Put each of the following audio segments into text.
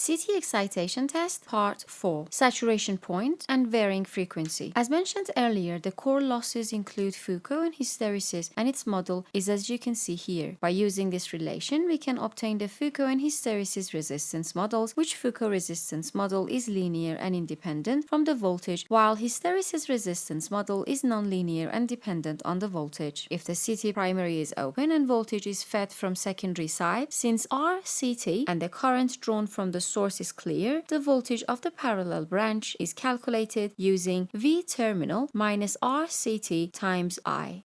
CT excitation test, part 4, saturation point and varying frequency. As mentioned earlier, the core losses include Foucault and hysteresis, and its model is as you can see here. By using this relation, we can obtain the Foucault and hysteresis resistance models, which Foucault resistance model is linear and independent from the voltage, while hysteresis resistance model is nonlinear and dependent on the voltage. If the CT primary is open and voltage is fed from secondary side, since RCT and the current drawn from the source is clear, the voltage of the parallel branch is calculated using V terminal minus RCT times I.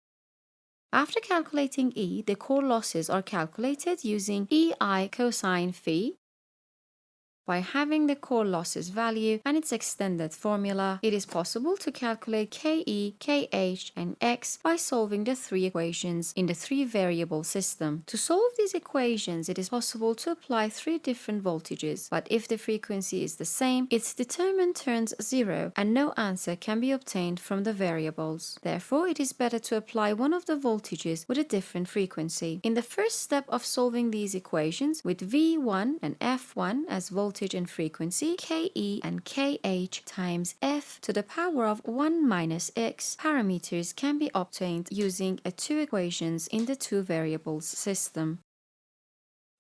After calculating E, the core losses are calculated using EI cosine phi. By having the core losses value and its extended formula, it is possible to calculate Ke, Kh, and X by solving the three equations in the three-variable system. To solve these equations, it is possible to apply three different voltages, but if the frequency is the same, its determinant turns 0 and no answer can be obtained from the variables. Therefore, it is better to apply one of the voltages with a different frequency. In the first step of solving these equations, with V1 and F1 as voltage and frequency, Ke and Kh times f to the power of 1 minus x parameters can be obtained using two equations in the two variables system.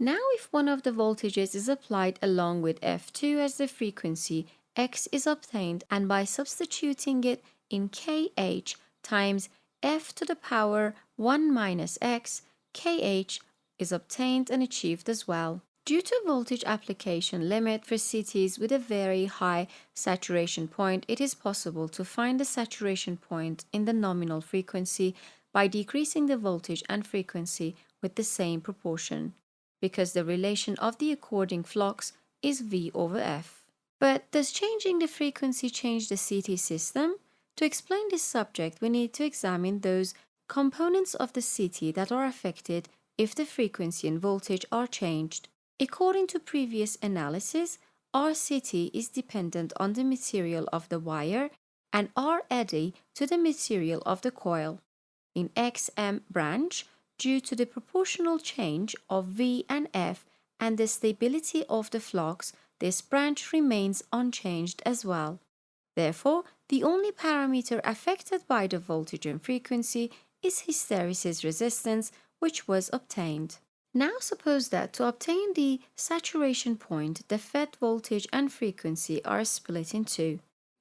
Now if one of the voltages is applied along with f2 as the frequency, x is obtained, and by substituting it in Kh times f to the power 1 minus x, Kh is obtained and achieved as well. Due to voltage application limit for CTs with a very high saturation point, it is possible to find the saturation point in the nominal frequency by decreasing the voltage and frequency with the same proportion, because the relation of the according flux is V over F. But does changing the frequency change the CT system? To explain this subject, we need to examine those components of the CT that are affected if the frequency and voltage are changed. According to previous analysis, RCT is dependent on the material of the wire and R eddy to the material of the coil. In XM branch, due to the proportional change of V and F and the stability of the flux, this branch remains unchanged as well. Therefore, the only parameter affected by the voltage and frequency is hysteresis resistance, which was obtained. Now suppose that to obtain the saturation point, the fed voltage and frequency are split in two.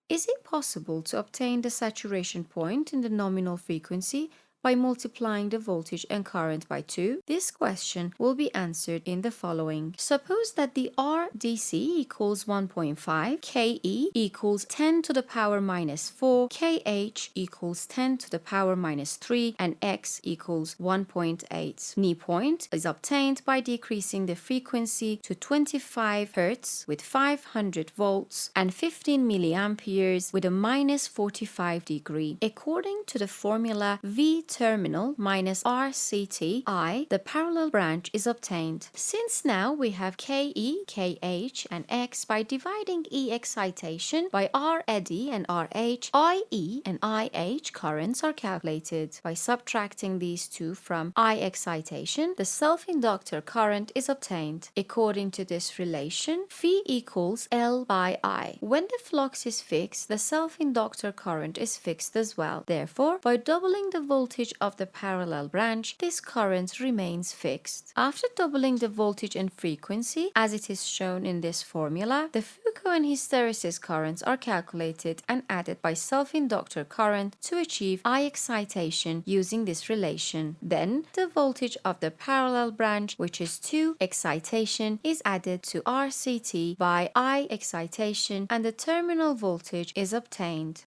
Is it possible to obtain the saturation point in the nominal frequency by multiplying the voltage and current by 2? This question will be answered in the following. Suppose that the RDC equals 1.5, KE equals 10 to the power minus 4, KH equals 10 to the power minus 3, and X equals 1.8. Knee point is obtained by decreasing the frequency to 25 Hz with 500 volts and 15 milliamperes with a minus 45 degree. According to the formula V terminal minus RCT I, the parallel branch is obtained. Since now we have KE, KH, and X, by dividing E excitation by R eddy and RH, IE and IH currents are calculated. By subtracting these two from I excitation, the self-inductor current is obtained. According to this relation, phi equals L by I. When the flux is fixed, the self-inductor current is fixed as well. Therefore, by doubling the voltage of the parallel branch, this current remains fixed. After doubling the voltage and frequency, as it is shown in this formula, the Foucault and hysteresis currents are calculated and added by self-inductor current to achieve I excitation using this relation. Then, the voltage of the parallel branch, which is 2 excitation, is added to RCT by I excitation, and the terminal voltage is obtained.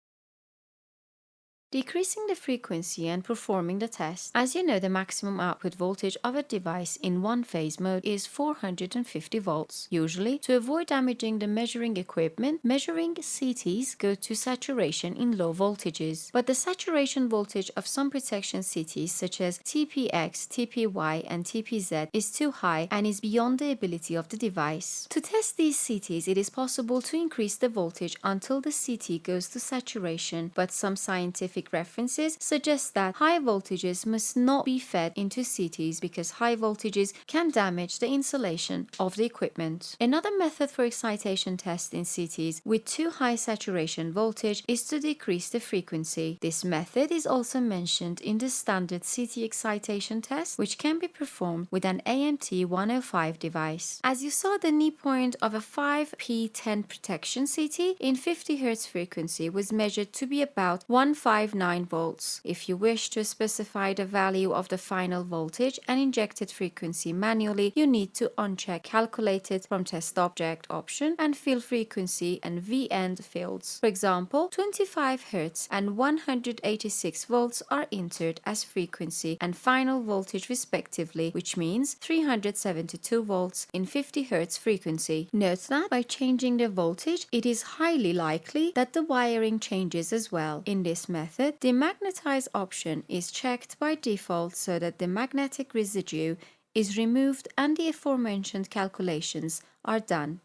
Decreasing the frequency and performing the test. As you know, the maximum output voltage of a device in one-phase mode is 450 volts. Usually, to avoid damaging the measuring equipment, measuring CTs go to saturation in low voltages. But the saturation voltage of some protection CTs such as TPX, TPY, and TPZ is too high and is beyond the ability of the device. To test these CTs, it is possible to increase the voltage until the CT goes to saturation, but some scientific scientific references suggest that high voltages must not be fed into CTs because high voltages can damage the insulation of the equipment. Another method for excitation test in CTs with too high saturation voltage is to decrease the frequency. This method is also mentioned in the standard CT excitation test, which can be performed with an AMT 105 device. As you saw, the knee point of a 5P10 protection CT in 50 Hz frequency was measured to be about 159 volts. If you wish to specify the value of the final voltage and injected frequency manually, you need to uncheck calculated from test object option and fill frequency and V-end fields. For example, 25 Hz and 186 volts are entered as frequency and final voltage respectively, which means 372 volts in 50 Hz frequency. Note that by changing the voltage, it is highly likely that the wiring changes as well. In this method, the magnetize option is checked by default so that the magnetic residue is removed and the aforementioned calculations are done.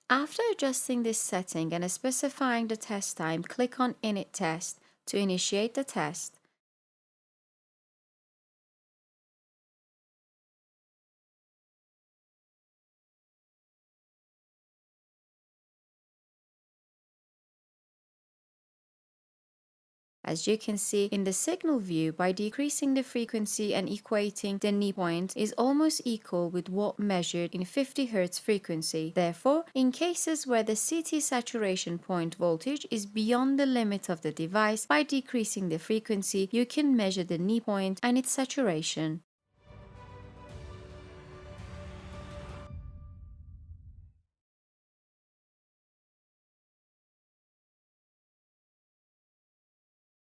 After adjusting this setting and specifying the test time, click on Init Test to initiate the test. As you can see in the signal view, by decreasing the frequency and equating the knee point is almost equal with what measured in 50 Hz frequency. Therefore, in cases where the CT saturation point voltage is beyond the limit of the device, by decreasing the frequency, you can measure the knee point and its saturation.